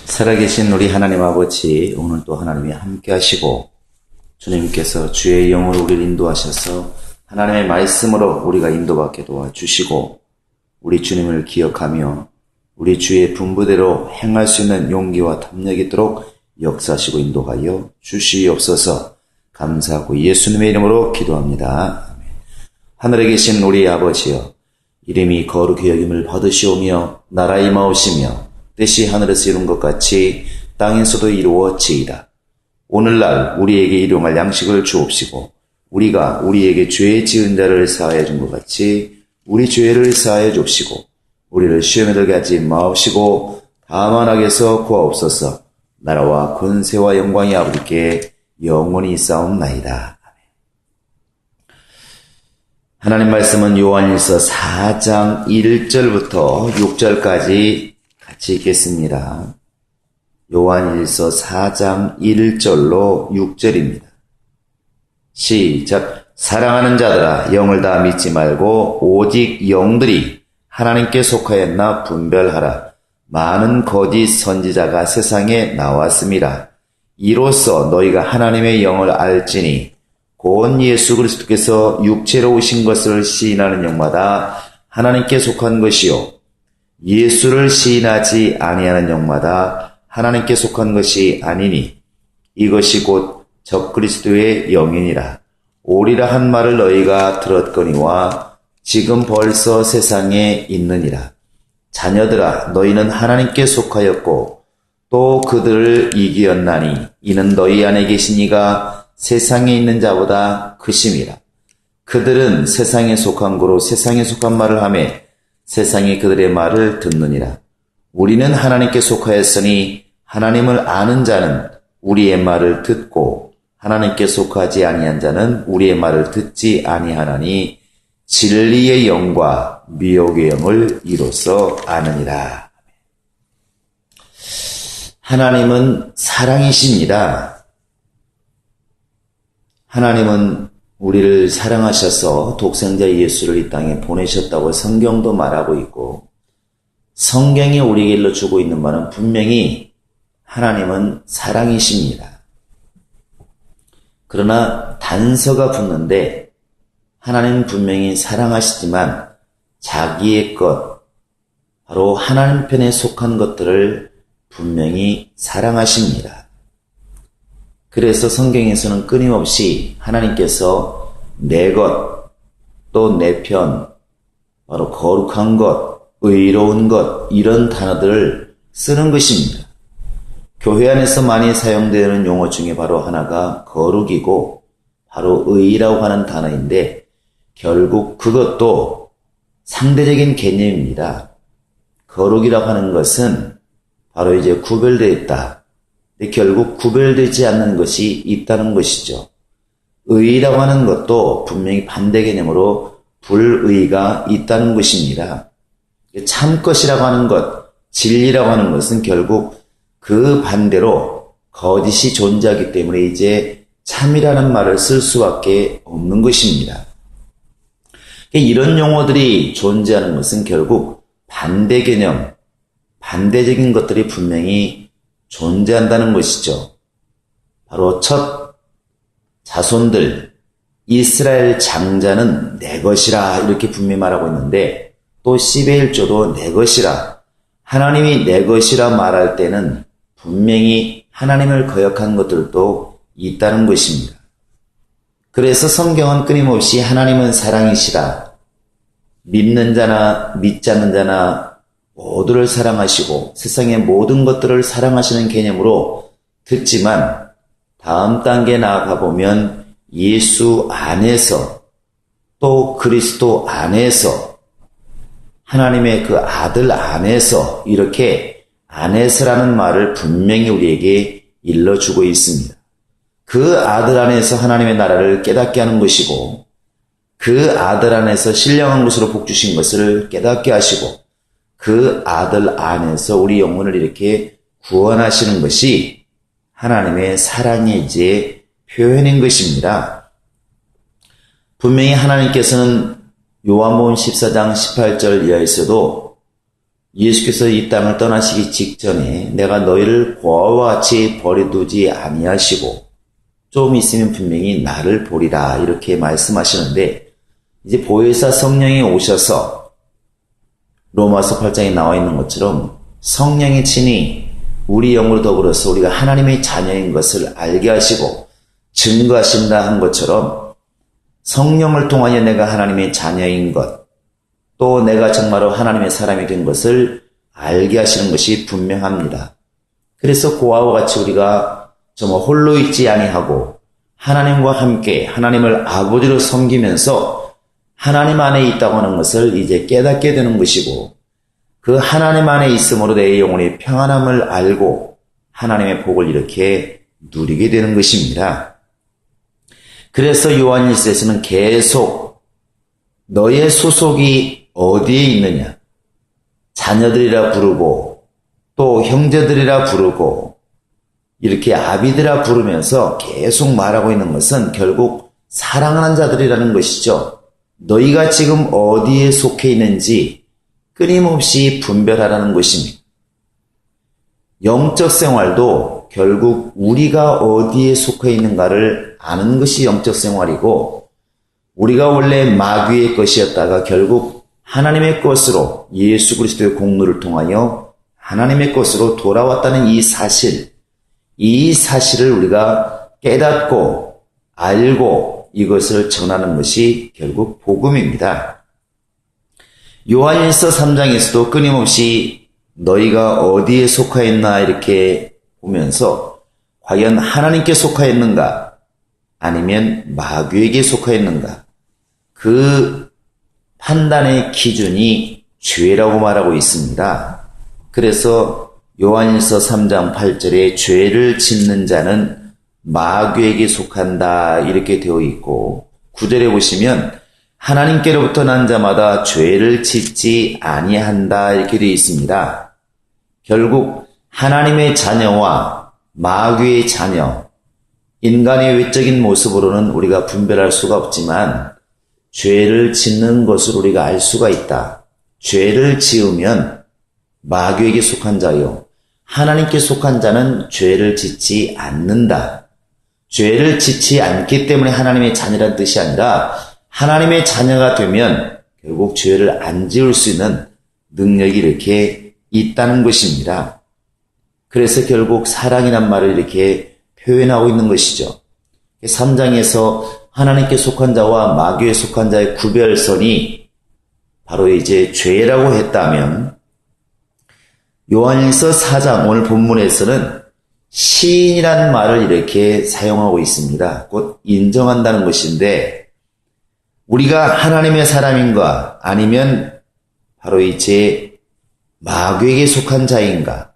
살아계신 우리 하나님 아버지, 오늘 또 하나님이 함께 하시고 주님께서 주의 영으로 우리를 인도하셔서 하나님의 말씀으로 우리가 인도받게 도와주시고 우리 주님을 기억하며 우리 주의 분부대로 행할 수 있는 용기와 탐욕이 있도록 역사하시고 인도하여 주시옵소서. 감사하고 예수님의 이름으로 기도합니다. 아멘. 하늘에 계신 우리 아버지여, 이름이 거룩히 여김을 받으시오며 나라 임하오시며 뜻이 하늘에서 이룬 것 같이 땅에서도 이루어지이다. 오늘날 우리에게 일용할 양식을 주옵시고 우리가 우리에게 죄 지은 자를 사하여 준 것 같이 우리 죄를 사하여 줍시고 우리를 시험에 들게 하지 마옵시고 다만 악에서 구하옵소서. 나라와 권세와 영광이 아버지께 영원히 있사옵나이다. 하나님 말씀은 요한일서 4장 1절부터 6절까지 같이 읽겠습니다. 요한일서 4장 1절로 6절입니다. 시작. 사랑하는 자들아, 영을 다 믿지 말고 오직 영들이 하나님께 속하였나 분별하라. 많은 거짓 선지자가 세상에 나왔습니다. 이로써 너희가 하나님의 영을 알지니 곧 예수 그리스도께서 육체로 오신 것을 시인하는 영마다 하나님께 속한 것이요 예수를 시인하지 아니하는 영마다 하나님께 속한 것이 아니니 이것이 곧 적그리스도의 영이니라. 오리라 한 말을 너희가 들었거니와 지금 벌써 세상에 있느니라. 자녀들아, 너희는 하나님께 속하였고 또 그들을 이기었나니 이는 너희 안에 계신 이가 세상에 있는 자보다 크심이라. 그들은 세상에 속한 거로 세상에 속한 말을 하며 세상이 그들의 말을 듣느니라. 우리는 하나님께 속하였으니 하나님을 아는 자는 우리의 말을 듣고 하나님께 속하지 아니한 자는 우리의 말을 듣지 아니하나니 진리의 영과 미혹의 영을 이로써 아느니라. 하나님은 사랑이십니다. 하나님은 우리를 사랑하셔서 독생자 예수를 이 땅에 보내셨다고 성경도 말하고 있고 성경이 우리에게 일러주고 있는 바는 분명히 하나님은 사랑이십니다. 그러나 단서가 붙는데 하나님은 분명히 사랑하시지만 자기의 것, 바로 하나님 편에 속한 것들을 분명히 사랑하십니다. 그래서 성경에서는 끊임없이 하나님께서 내 것, 또 내 편, 바로 거룩한 것, 의로운 것, 이런 단어들을 쓰는 것입니다. 교회 안에서 많이 사용되는 용어 중에 바로 하나가 거룩이고 바로 의라고 하는 단어인데 결국 그것도 상대적인 개념입니다. 거룩이라고 하는 것은 바로 이제 구별되어 있다. 근데 결국 구별되지 않는 것이 있다는 것이죠. 의라고 하는 것도 분명히 반대 개념으로 불의가 있다는 것입니다. 참 것이라고 하는 것, 진리라고 하는 것은 결국 그 반대로 거짓이 존재하기 때문에 이제 참이라는 말을 쓸 수밖에 없는 것입니다. 이런 용어들이 존재하는 것은 결국 반대 개념, 반대적인 것들이 분명히 존재한다는 것이죠. 바로 첫 자손들, 이스라엘 장자는 내 것이라 이렇게 분명히 말하고 있는데 또 11조도 내 것이라, 하나님이 내 것이라 말할 때는 분명히 하나님을 거역한 것들도 있다는 것입니다. 그래서 성경은 끊임없이 하나님은 사랑이시라, 믿는 자나 믿지 않는 자나 모두를 사랑하시고 세상의 모든 것들을 사랑하시는 개념으로 듣지만 다음 단계에 나아가 보면 예수 안에서 또 그리스도 안에서 하나님의 그 아들 안에서 이렇게 안에서라는 말을 분명히 우리에게 일러주고 있습니다. 그 아들 안에서 하나님의 나라를 깨닫게 하는 것이고 그 아들 안에서 신령한 것으로 복 주신 것을 깨닫게 하시고 그 아들 안에서 우리 영혼을 이렇게 구원하시는 것이 하나님의 사랑의 이제 표현인 것입니다. 분명히 하나님께서는 요한복음 14장 18절 이하에서도 예수께서 이 땅을 떠나시기 직전에 내가 너희를 고아와 같이 버려두지 아니하시고 좀 있으면 분명히 나를 보리라 이렇게 말씀하시는데, 이제 보혜사 성령이 오셔서 로마서 8장에 나와 있는 것처럼 성령이 친히 우리 영으로 더불어서 우리가 하나님의 자녀인 것을 알게 하시고 증거하신다 한 것처럼, 성령을 통하여 내가 하나님의 자녀인 것, 또 내가 정말로 하나님의 사람이 된 것을 알게 하시는 것이 분명합니다. 그래서 고아와 같이 우리가 정말 홀로 있지 아니하고 하나님과 함께 하나님을 아버지로 섬기면서 하나님 안에 있다고 하는 것을 이제 깨닫게 되는 것이고, 그 하나님 안에 있음으로 내 영혼이 평안함을 알고 하나님의 복을 이렇게 누리게 되는 것입니다. 그래서 요한일서에서는 계속 너의 소속이 어디에 있느냐, 자녀들이라 부르고 또 형제들이라 부르고 이렇게 아비들아 부르면서 계속 말하고 있는 것은 결국 사랑하는 자들이라는 것이죠. 너희가 지금 어디에 속해 있는지 끊임없이 분별하라는 것입니다. 영적 생활도 결국 우리가 어디에 속해 있는가를 아는 것이 영적 생활이고, 우리가 원래 마귀의 것이었다가 결국 하나님의 것으로 예수 그리스도의 공로를 통하여 하나님의 것으로 돌아왔다는 이 사실을 우리가 깨닫고 알고 이것을 전하는 것이 결국 복음입니다. 요한일서 3장에서도 끊임없이 너희가 어디에 속하였나 이렇게 보면서 과연 하나님께 속하였는가 아니면 마귀에게 속하였는가, 그 판단의 기준이 죄라고 말하고 있습니다. 그래서 요한일서 3장 8절에 죄를 짓는 자는 마귀에게 속한다 이렇게 되어 있고, 9절에 보시면 하나님께로부터 난 자마다 죄를 짓지 아니한다 이렇게 되어 있습니다. 결국 하나님의 자녀와 마귀의 자녀, 인간의 외적인 모습으로는 우리가 분별할 수가 없지만 죄를 짓는 것을 우리가 알 수가 있다. 죄를 지으면 마귀에게 속한 자요, 하나님께 속한 자는 죄를 짓지 않는다. 죄를 짓지 않기 때문에 하나님의 자녀란 뜻이 아니라, 하나님의 자녀가 되면 결국 죄를 안 지을 수 있는 능력이 이렇게 있다는 것입니다. 그래서 결국 사랑이란 말을 이렇게 표현하고 있는 것이죠. 3장에서 하나님께 속한 자와 마귀에 속한 자의 구별선이 바로 이제 죄라고 했다면, 요한일서 4장 오늘 본문에서는 시인이라는 말을 이렇게 사용하고 있습니다. 곧 인정한다는 것인데, 우리가 하나님의 사람인가 아니면 바로 이제 마귀에게 속한 자인가,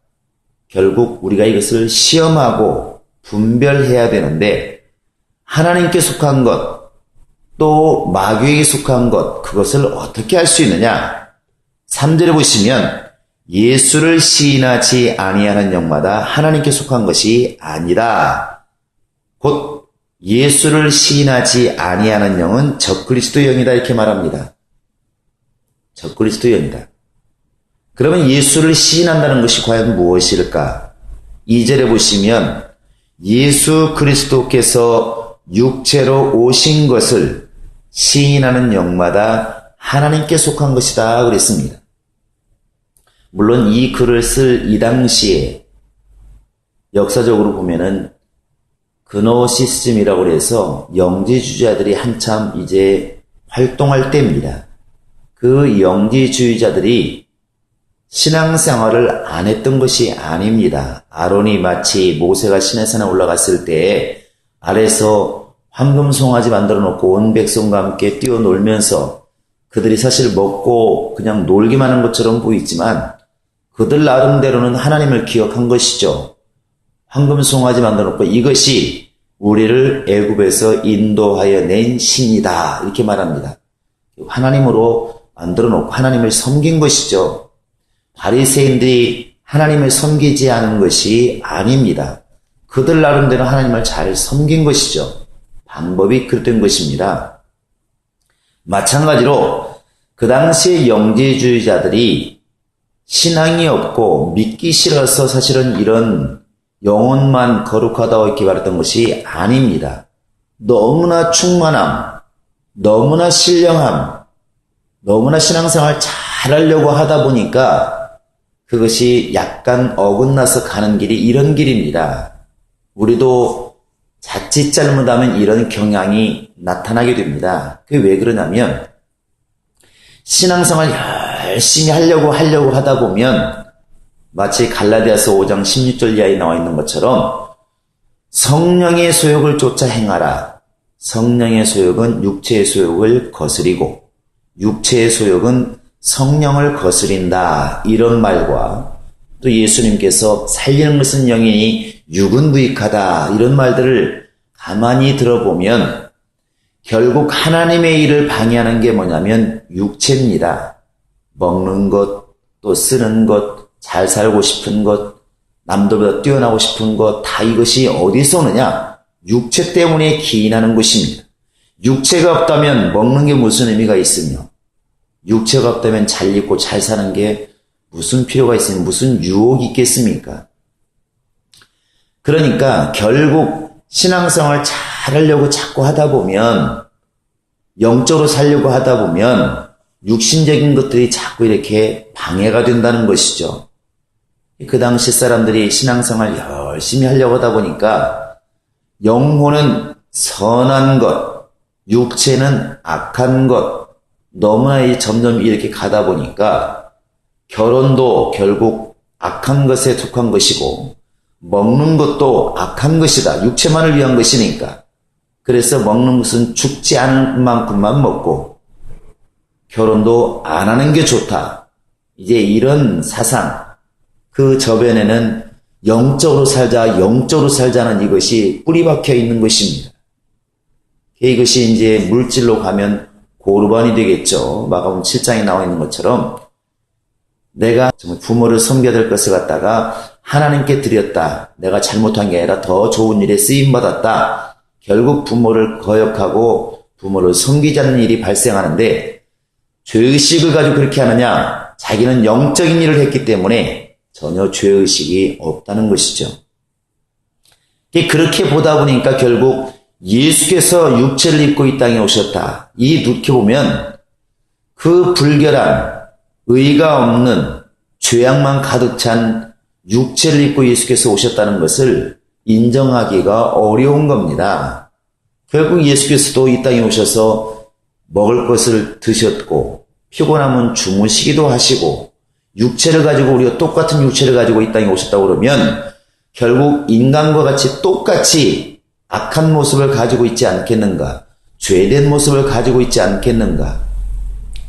결국 우리가 이것을 시험하고 분별해야 되는데, 하나님께 속한 것 또 마귀에게 속한 것, 그것을 어떻게 할 수 있느냐. 3절에 보시면 예수를 시인하지 아니하는 영마다 하나님께 속한 것이 아니라, 곧 예수를 시인하지 아니하는 영은 적그리스도 영이다 이렇게 말합니다. 적그리스도 영이다. 그러면 예수를 시인한다는 것이 과연 무엇일까? 2절에 보시면 예수 그리스도께서 육체로 오신 것을 시인하는 영마다 하나님께 속한 것이다 그랬습니다. 물론 이 글을 쓸 이 당시에 역사적으로 보면은 그노시즘이라고 해서 영지주의자들이 한참 이제 활동할 때입니다. 그 영지주의자들이 신앙생활을 안 했던 것이 아닙니다. 아론이 마치 모세가 시내산에 올라갔을 때 아래서 황금송아지 만들어 놓고 온 백성과 함께 뛰어놀면서 그들이 사실 먹고 그냥 놀기만 한 것처럼 보이지만 그들 나름대로는 하나님을 기억한 것이죠. 황금송아지 만들어 놓고 이것이 우리를 애굽에서 인도하여 낸 신이다 이렇게 말합니다. 하나님으로 만들어 놓고 하나님을 섬긴 것이죠. 바리새인들이 하나님을 섬기지 않은 것이 아닙니다. 그들 나름대로 하나님을 잘 섬긴 것이죠. 방법이 그랬던 것입니다. 마찬가지로 그 당시의 영지주의자들이 신앙이 없고 믿기 싫어서 사실은 이런 영혼만 거룩하다고 이렇게 말했던 것이 아닙니다. 너무나 충만함, 너무나 신령함, 너무나 신앙생활 잘하려고 하다 보니까 그것이 약간 어긋나서 가는 길이 이런 길입니다. 우리도 자칫 잘못하면 이런 경향이 나타나게 됩니다. 그게 왜 그러냐면 신앙생활 열심히 하려고 하다 보면 마치 갈라디아서 5장 16절 이하에 나와 있는 것처럼 성령의 소욕을 쫓아 행하라. 성령의 소욕은 육체의 소욕을 거스리고 육체의 소욕은 성령을 거스린다. 이런 말과 또 예수님께서 살리는 것은 영이니 육은 무익하다. 이런 말들을 가만히 들어보면 결국 하나님의 일을 방해하는 게 뭐냐면 육체입니다. 먹는 것, 또 쓰는 것, 잘 살고 싶은 것, 남들보다 뛰어나고 싶은 것, 다 이것이 어디서 오느냐? 육체 때문에 기인하는 것입니다. 육체가 없다면 먹는 게 무슨 의미가 있으며, 육체가 없다면 잘 입고 잘 사는 게 무슨 필요가 있으며 무슨 유혹이 있겠습니까? 그러니까 결국 신앙생활 잘하려고 자꾸 하다 보면, 영적으로 살려고 하다 보면 육신적인 것들이 자꾸 이렇게 방해가 된다는 것이죠. 그 당시 사람들이 신앙생활 열심히 하려고 하다 보니까 영혼은 선한 것, 육체는 악한 것, 너무나 점점 이렇게 가다 보니까 결혼도 결국 악한 것에 속한 것이고 먹는 것도 악한 것이다. 육체만을 위한 것이니까. 그래서 먹는 것은 죽지 않을 만큼만 먹고 결혼도 안 하는 게 좋다. 이제 이런 사상, 그 저변에는 영적으로 살자는 이것이 뿌리 박혀 있는 것입니다. 이것이 이제 물질로 가면 고르반이 되겠죠. 마가복음 7장에 나와 있는 것처럼 내가 정말 부모를 섬겨야 될 것을 갖다가 하나님께 드렸다. 내가 잘못한 게 아니라 더 좋은 일에 쓰임받았다. 결국 부모를 거역하고 부모를 섬기지 않는 일이 발생하는데 죄의식을 가지고 그렇게 하느냐? 자기는 영적인 일을 했기 때문에 전혀 죄의식이 없다는 것이죠. 그렇게 보다 보니까 결국 예수께서 육체를 입고 이 땅에 오셨다. 이렇게 보면 그 불결한 의가 없는 죄악만 가득 찬 육체를 입고 예수께서 오셨다는 것을 인정하기가 어려운 겁니다. 결국 예수께서도 이 땅에 오셔서 먹을 것을 드셨고 피곤하면 주무시기도 하시고 육체를 가지고 우리가 똑같은 육체를 가지고 이 땅에 오셨다고 그러면 결국 인간과 같이 똑같이 악한 모습을 가지고 있지 않겠는가? 죄된 모습을 가지고 있지 않겠는가?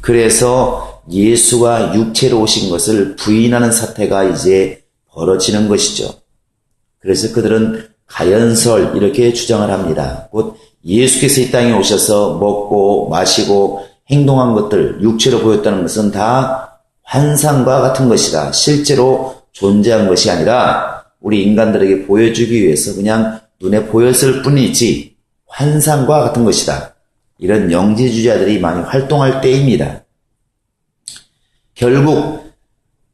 그래서 예수가 육체로 오신 것을 부인하는 사태가 이제 벌어지는 것이죠. 그래서 그들은 가연설 이렇게 주장을 합니다. 곧 예수께서 이 땅에 오셔서 먹고 마시고 행동한 것들, 육체로 보였다는 것은 다 환상과 같은 것이다. 실제로 존재한 것이 아니라 우리 인간들에게 보여주기 위해서 그냥 눈에 보였을 뿐이지 환상과 같은 것이다. 이런 영지주의자들이 많이 활동할 때입니다. 결국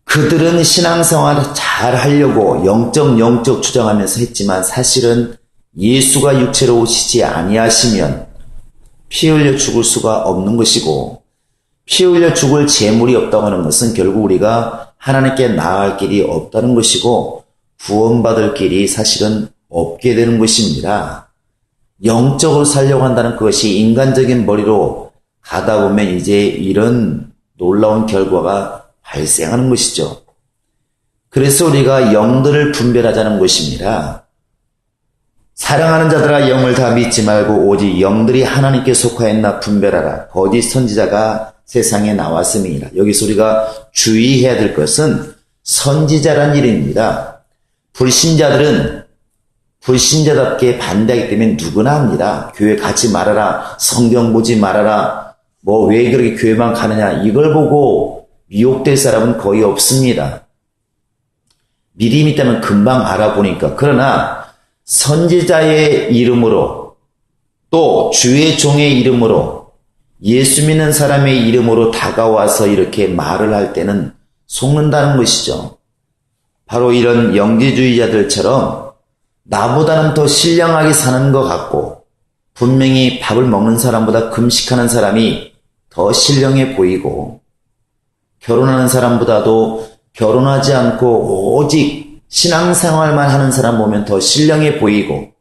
그들은 신앙생활을 잘 하려고 영적 주장하면서 했지만 사실은 예수가 육체로 오시지 아니하시면 피 흘려 죽을 수가 없는 것이고 피 흘려 죽을 재물이 없다고 하는 것은 결국 우리가 하나님께 나아갈 길이 없다는 것이고 구원받을 길이 사실은 없게 되는 것입니다. 영적으로 살려고 한다는 그것이 인간적인 머리로 가다 보면 이제 이런 놀라운 결과가 발생하는 것이죠. 그래서 우리가 영들을 분별하자는 것입니다. 사랑하는 자들아 영을 다 믿지 말고 오직 영들이 하나님께 속하였나 분별하라. 거짓 선지자가 세상에 나왔음이니라. 여기서 우리가 주의해야 될 것은 선지자란 일입니다. 불신자들은 불신자답게 반대하기 때문에 누구나 합니다. 교회 가지 말아라. 성경 보지 말아라. 왜 그렇게 교회만 가느냐. 이걸 보고 미혹될 사람은 거의 없습니다. 믿음이 있다면 금방 알아보니까. 그러나 선지자의 이름으로 또 주의 종의 이름으로 예수 믿는 사람의 이름으로 다가와서 이렇게 말을 할 때는 속는다는 것이죠. 바로 이런 영지주의자들처럼 나보다는 더 신령하게 사는 것 같고 분명히 밥을 먹는 사람보다 금식하는 사람이 더 신령해 보이고 결혼하는 사람보다도 결혼하지 않고 오직 신앙생활만 하는 사람 보면 더 신령해 보이고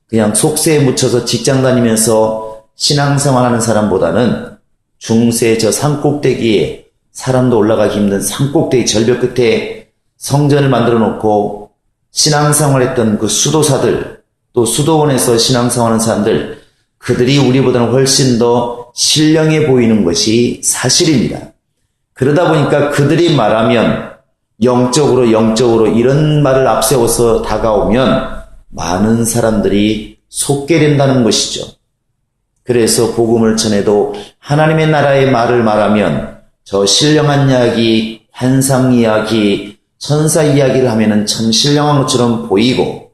그냥 속세에 묻혀서 직장 다니면서 신앙생활하는 사람보다는 중세 저 산꼭대기에 사람도 올라가기 힘든 산꼭대기 절벽 끝에 성전을 만들어 놓고 신앙생활했던 그 수도사들 또 수도원에서 신앙생활하는 사람들 그들이 우리보다는 훨씬 더 신령해 보이는 것이 사실입니다. 그러다 보니까 그들이 말하면 영적으로 이런 말을 앞세워서 다가오면 많은 사람들이 속게 된다는 것이죠. 그래서 복음을 전해도 하나님의 나라의 말을 말하면 저 신령한 이야기, 환상 이야기, 천사 이야기를 하면은 참 신령한 것처럼 보이고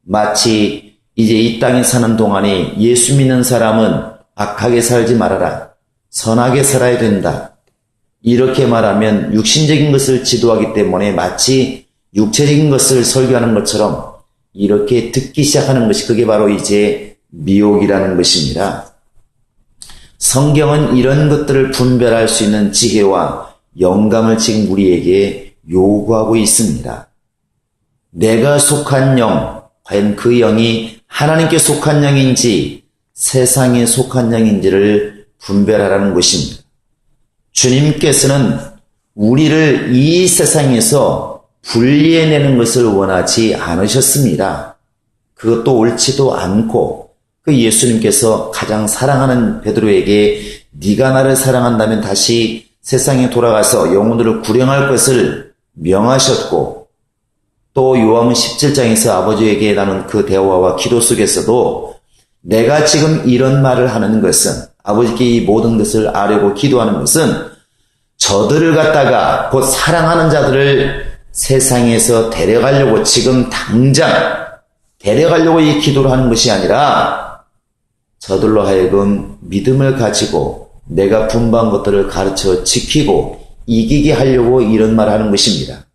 마치 이제 이 땅에 사는 동안에 예수 믿는 사람은 악하게 살지 말아라. 선하게 살아야 된다. 이렇게 말하면 육신적인 것을 지도하기 때문에 마치 육체적인 것을 설교하는 것처럼 이렇게 듣기 시작하는 것이 그게 바로 이제 미혹이라는 것입니다. 성경은 이런 것들을 분별할 수 있는 지혜와 영감을 지금 우리에게 요구하고 있습니다. 내가 속한 영, 과연 그 영이 하나님께 속한 영인지 세상에 속한 영인지를 분별하라는 것입니다. 주님께서는 우리를 이 세상에서 분리해내는 것을 원하지 않으셨습니다. 그것도 옳지도 않고 그 예수님께서 가장 사랑하는 베드로에게 네가 나를 사랑한다면 다시 세상에 돌아가서 영혼들을 구령할 것을 명하셨고 또 요한은 17장에서 아버지에게 나눈 그 대화와 기도 속에서도 내가 지금 이런 말을 하는 것은 아버지께 이 모든 것을 아뢰고 기도하는 것은 저들을 갖다가 곧 사랑하는 자들을 세상에서 데려가려고 지금 당장 데려가려고 이 기도를 하는 것이 아니라 저들로 하여금 믿음을 가지고 내가 분부한 것들을 가르쳐 지키고 이기게 하려고 이런 말을 하는 것입니다.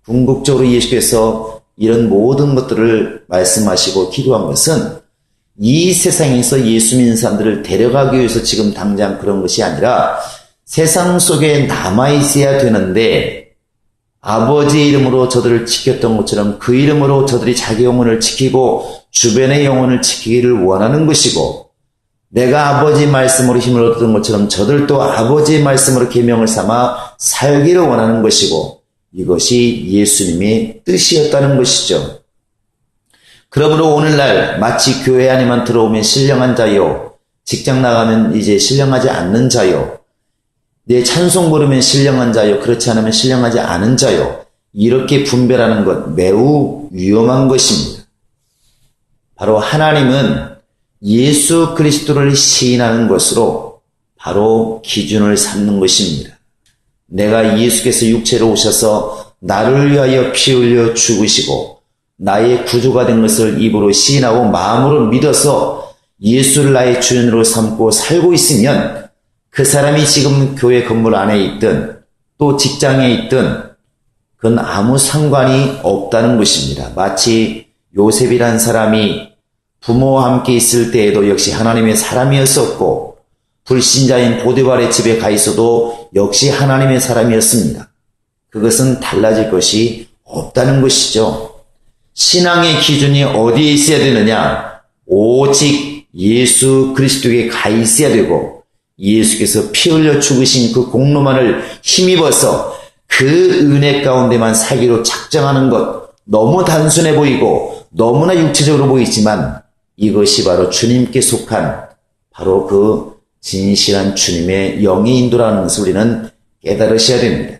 궁극적으로 예수께서 이런 모든 것들을 말씀하시고 기도한 것은 이 세상에서 예수 믿는 사람들을 데려가기 위해서 지금 당장 그런 것이 아니라 세상 속에 남아있어야 되는데 아버지의 이름으로 저들을 지켰던 것처럼 그 이름으로 저들이 자기 영혼을 지키고 주변의 영혼을 지키기를 원하는 것이고 내가 아버지의 말씀으로 힘을 얻었던 것처럼 저들도 아버지의 말씀으로 계명을 삼아 살기를 원하는 것이고 이것이 예수님의 뜻이었다는 것이죠. 그러므로 오늘날 마치 교회 안에만 들어오면 신령한 자요, 직장 나가면 이제 신령하지 않는 자요, 내 찬송 부르면 신령한 자요, 그렇지 않으면 신령하지 않은 자요, 이렇게 분별하는 것 매우 위험한 것입니다. 바로 하나님은 예수 그리스도를 시인하는 것으로 바로 기준을 삼는 것입니다. 내가 예수께서 육체로 오셔서 나를 위하여 피 흘려 죽으시고 나의 구주가 된 것을 입으로 시인하고 마음으로 믿어서 예수를 나의 주인으로 삼고 살고 있으면 그 사람이 지금 교회 건물 안에 있든 또 직장에 있든 그건 아무 상관이 없다는 것입니다. 마치 요셉이란 사람이 부모와 함께 있을 때에도 역시 하나님의 사람이었었고 불신자인 보디발의 집에 가 있어도 역시 하나님의 사람이었습니다. 그것은 달라질 것이 없다는 것이죠. 신앙의 기준이 어디에 있어야 되느냐? 오직 예수 그리스도에게 가 있어야 되고 예수께서 피 흘려 죽으신 그 공로만을 힘입어서 그 은혜 가운데만 살기로 작정하는 것 너무 단순해 보이고 너무나 육체적으로 보이지만 이것이 바로 주님께 속한 바로 그 진실한 주님의 영의 인도라는 것을 우리는 깨달으셔야 됩니다.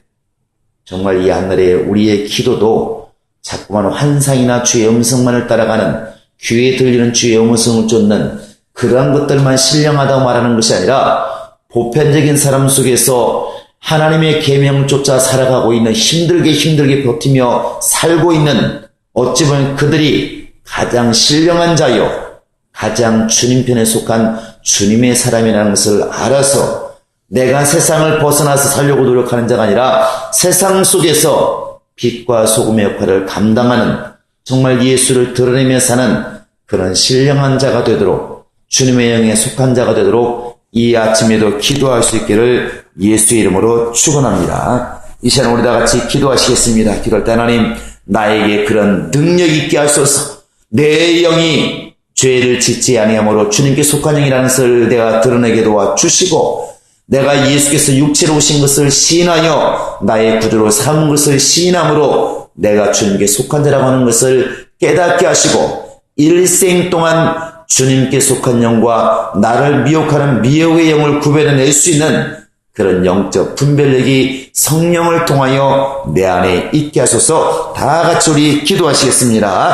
정말 이 하늘에 우리의 기도도 자꾸만 환상이나 주의 음성만을 따라가는 귀에 들리는 주의 음성을 쫓는 그러한 것들만 신령하다고 말하는 것이 아니라 보편적인 삶 속에서 하나님의 계명을 쫓아 살아가고 있는 힘들게 버티며 살고 있는 어찌 보면 그들이 가장 신령한 자요 가장 주님 편에 속한 주님의 사람이라는 것을 알아서 내가 세상을 벗어나서 살려고 노력하는 자가 아니라 세상 속에서 빛과 소금의 역할을 감당하는, 정말 예수를 드러내며 사는 그런 신령한 자가 되도록, 주님의 영에 속한 자가 되도록 이 아침에도 기도할 수 있기를 예수의 이름으로 축원합니다. 이 시간 우리 다 같이 기도하시겠습니다. 기도할 때 하나님, 나에게 그런 능력 있게 하소서. 내 영이 죄를 짓지 아니하므로 주님께 속한 영이라는 것을 내가 드러내게 도와주시고, 내가 예수께서 육체로 오신 것을 시인하여 나의 구주로 삼은 것을 시인함으로 내가 주님께 속한 자라고 하는 것을 깨닫게 하시고, 일생 동안 주님께 속한 영과 나를 미혹하는 미혹의 영을 구별해낼 수 있는 그런 영적 분별력이 성령을 통하여 내 안에 있게 하소서. 다 같이 우리 기도하시겠습니다.